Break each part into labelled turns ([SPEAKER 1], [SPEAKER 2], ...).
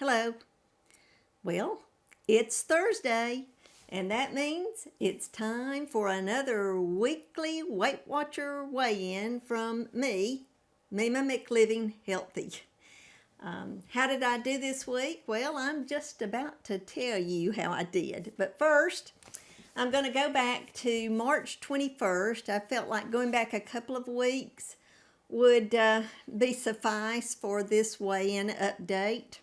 [SPEAKER 1] Hello. Well, it's Thursday, and that means it's time for another weekly Weight Watcher weigh-in from me, Meema McLiving Healthy. How did I do this week? Well, I'm just about to tell you how I did. But first, I'm going to go back to March 21st. I felt like going back a couple of weeks would be suffice for this weigh-in update.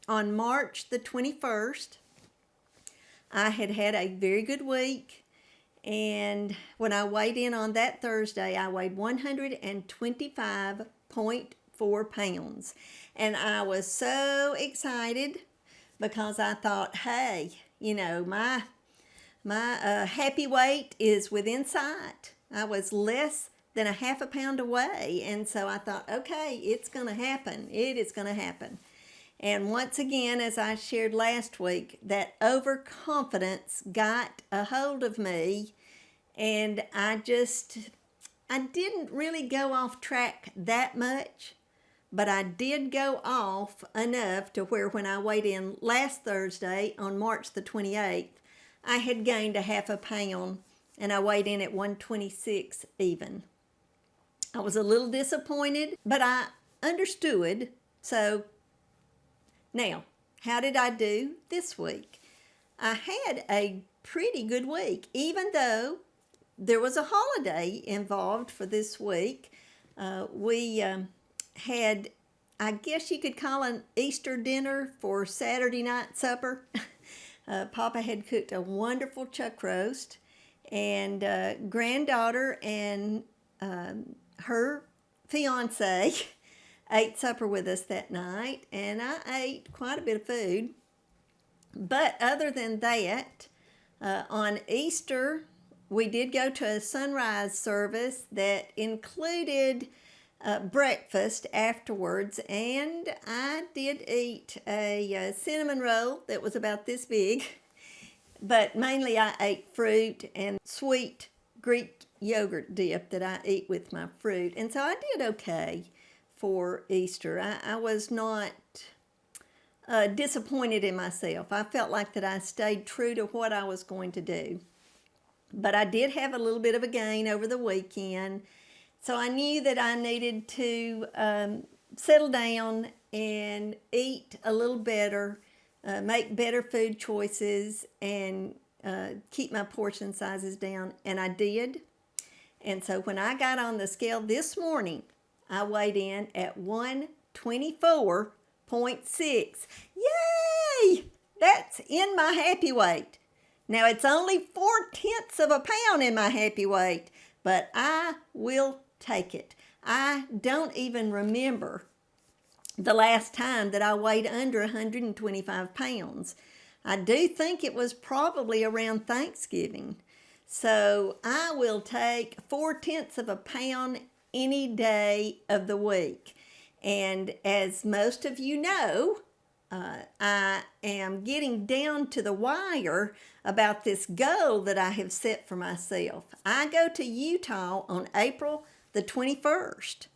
[SPEAKER 1] On March the 21st, I had had a very good week, and when I weighed in on that Thursday, I weighed 125.4 pounds. And I was so excited because I thought, hey, my happy weight is within sight. I was less than a half a pound away, and so I thought, okay, it's going to happen. It is going to happen. And once again, as I shared last week, that overconfidence got a hold of me, and I didn't really go off track that much, but I did go off enough to where when I weighed in last Thursday on March the 28th, I had gained a half a pound, and I weighed in at 126 even. I was a little disappointed, but I understood. So now, how did I do this week? I had a pretty good week, even though there was a holiday involved for this week. We had, I guess you could call an Easter dinner for Saturday night supper. Papa had cooked a wonderful chuck roast, and granddaughter and her fiance ate supper with us that night, and I ate quite a bit of food. But other than that, on Easter, we did go to a sunrise service that included breakfast afterwards, and I did eat a cinnamon roll that was about this big, but mainly I ate fruit and sweet Greek yogurt dip that I eat with my fruit, and so I did okay for Easter. I was not disappointed in myself. I felt like that I stayed true to what I was going to do. But I did have a little bit of a gain over the weekend, so I knew that I needed to settle down and eat a little better, make better food choices, and keep my portion sizes down, and I did. And so when I got on the scale this morning, I weighed in at 124.6. Yay! That's in my happy weight. Now, it's only 4/10 of a pound in my happy weight, but I will take it. I don't even remember the last time that I weighed under 125 pounds. I do think it was probably around Thanksgiving. So I will take 4/10 of a pound any day of the week. And as most of you know, I am getting down to the wire about this goal that I have set for myself. I go to Utah on April the 21st,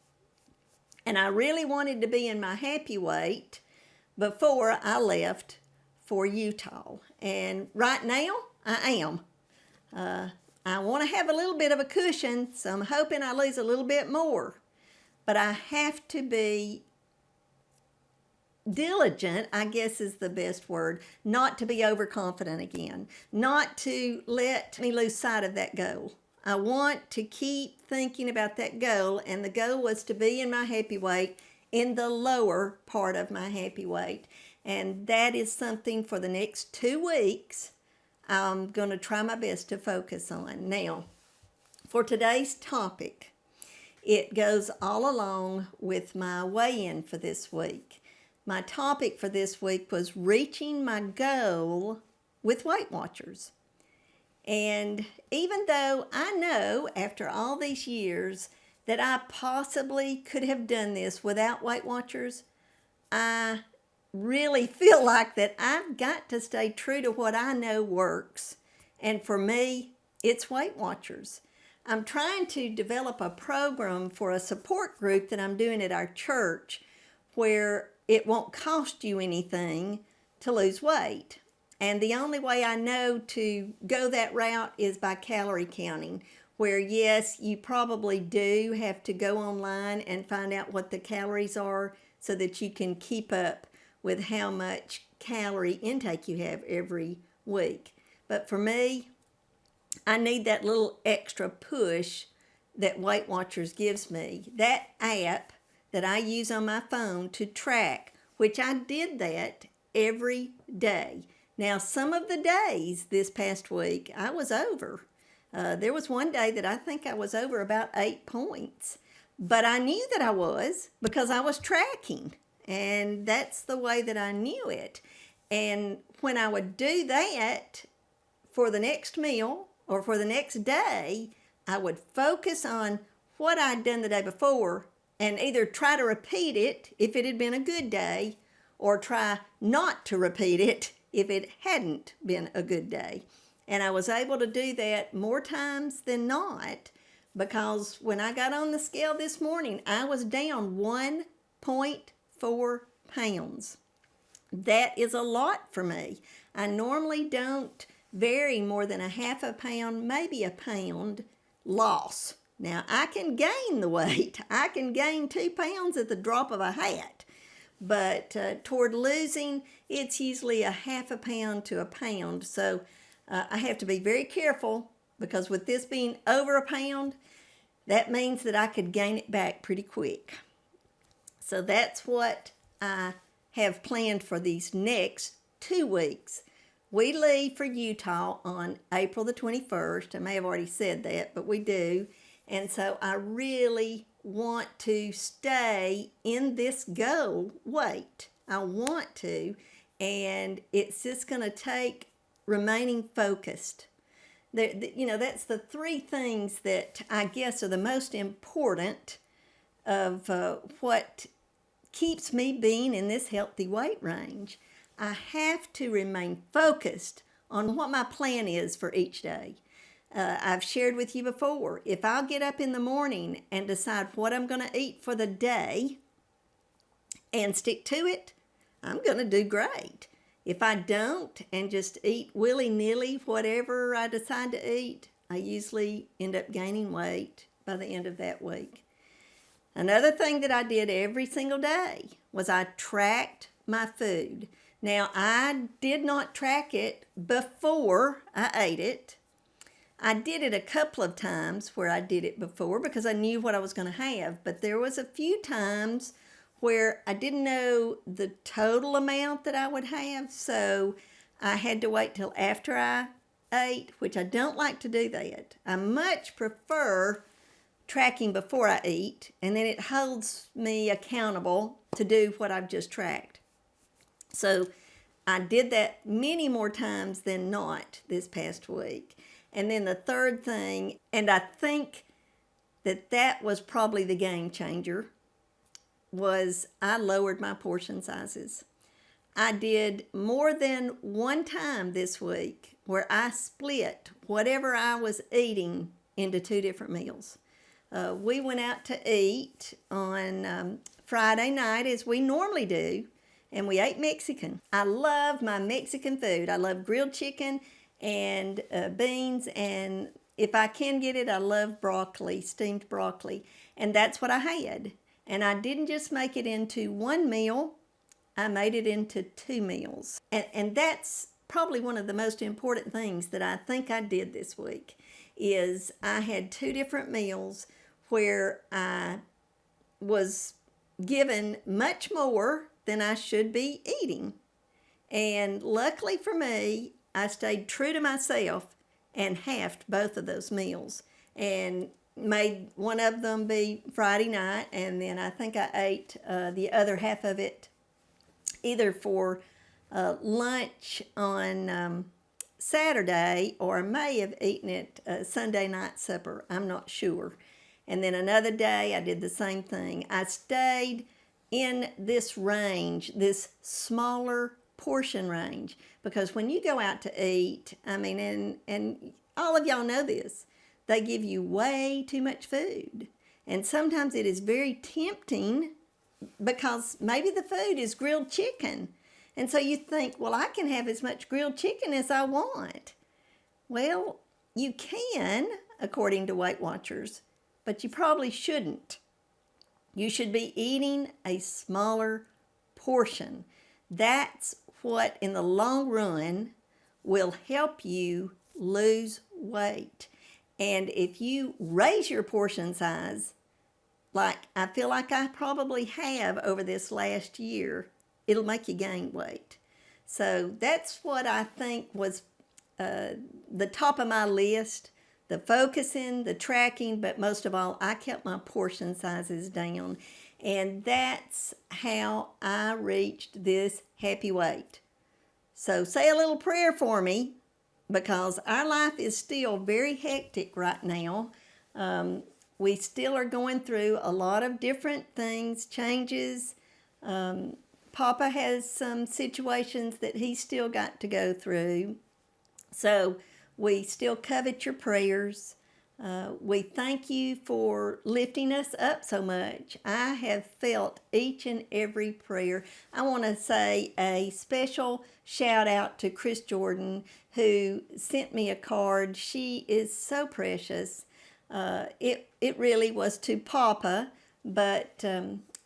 [SPEAKER 1] and I really wanted to be in my happy weight before I left for Utah. And right now, I am. I want to have a little bit of a cushion, so I'm hoping I lose a little bit more. But I have to be diligent, I guess is the best word, not to be overconfident again, not to let me lose sight of that goal. I want to keep thinking about that goal, and the goal was to be in my happy weight in the lower part of my happy weight. And that is something for the next 2 weeks I'm going to try my best to focus on. Now, for today's topic, it goes all along with my weigh-in for this week. My topic for this week was reaching my goal with Weight Watchers. And even though I know after all these years that I possibly could have done this without Weight Watchers, I really feel like that I've got to stay true to what I know works. And for me, it's Weight Watchers. I'm trying to develop a program for a support group that I'm doing at our church where it won't cost you anything to lose weight. And the only way I know to go that route is by calorie counting, where yes, you probably do have to go online and find out what the calories are so that you can keep up with how much calorie intake you have every week. But for me, I need that little extra push that Weight Watchers gives me. That app that I use on my phone to track, which I did that every day. Now, some of the days this past week, I was over. There was one day that I think I was over about 8 points. But I knew that I was because I was tracking. And that's the way that I knew it. And when I would do that for the next meal or for the next day, I would focus on what I'd done the day before and either try to repeat it if it had been a good day or try not to repeat it if it hadn't been a good day. And I was able to do that more times than not because when I got on the scale this morning, I was down 1.4 pounds. That is a lot for me. I normally don't vary more than a half a pound, maybe a pound loss. Now, I can gain the weight. I can gain 2 pounds at the drop of a hat. But toward losing, it's usually a half a pound to a pound. So I have to be very careful because with this being over a pound, that means that I could gain it back pretty quick. So that's what I have planned for these next 2 weeks. We leave for Utah on April the 21st. I may have already said that, but we do. And so I really want to stay in this goal weight. I want to, and it's just going to take remaining focused. That's the 3 things that I guess are the most important of what keeps me being in this healthy weight range. I have to remain focused on what my plan is for each day. I've shared with you before, if I'll get up in the morning and decide what I'm going to eat for the day and stick to it, I'm going to do great. If I don't and just eat willy-nilly whatever I decide to eat, I usually end up gaining weight by the end of that week. Another thing that I did every single day was I tracked my food. Now, I did not track it before I ate it. I did it a couple of times where I did it before because I knew what I was going to have, but there was a few times where I didn't know the total amount that I would have, so I had to wait till after I ate, which I don't like to do that. I much prefer tracking before I eat, and then it holds me accountable to do what I've just tracked. So I did that many more times than not this past week. And then the third thing, and I think that was probably the game changer, was I lowered my portion sizes. I did more than one time this week where I split whatever I was eating into 2 different meals. We went out to eat on Friday night as we normally do, and we ate Mexican. I love my Mexican food. I love grilled chicken and beans, and if I can get it, I love broccoli, steamed broccoli, and that's what I had. And I didn't just make it into one meal, I made it into 2 meals. And that's probably one of the most important things that I think I did this week, is I had 2 different meals where I was given much more than I should be eating. And luckily for me, I stayed true to myself and halved both of those meals and made one of them be Friday night, and then I think I ate the other half of it either for lunch on Saturday, or I may have eaten it Sunday night supper. I'm not sure. And then another day I did the same thing. I stayed in this range, this smaller portion range, because when you go out to eat, I mean, and all of y'all know this, they give you way too much food. And sometimes it is very tempting because maybe the food is grilled chicken. And so you think, well, I can have as much grilled chicken as I want. Well, you can, according to Weight Watchers, but you probably shouldn't. You should be eating a smaller portion. That's what, in the long run, will help you lose weight. And if you raise your portion size, like I feel like I probably have over this last year, it'll make you gain weight. So that's what I think was the top of my list, the focusing, the tracking, but most of all, I kept my portion sizes down. And that's how I reached this happy weight. So say a little prayer for me, because our life is still very hectic right now. We still are going through a lot of different things, changes. Papa has some situations that he's still got to go through. So we still covet your prayers. We thank you for lifting us up so much. I have felt each and every prayer. I want to say a special shout out to Chris Jordan, who sent me a card. She is so precious. It really was to Papa, but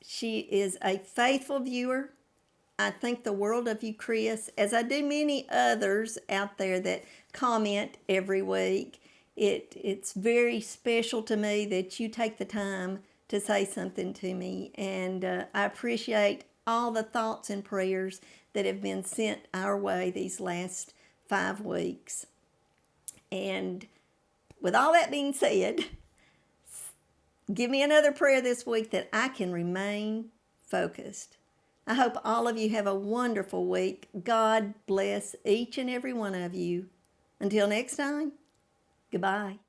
[SPEAKER 1] she is a faithful viewer. I think the world of you, Chris, as I do many others out there that comment every week. It's very special to me that you take the time to say something to me, and I appreciate all the thoughts and prayers that have been sent our way these last 5 weeks. And with all that being said, give me another prayer this week that I can remain focused. I hope all of you have a wonderful week. God bless each and every one of you. Until next time, goodbye.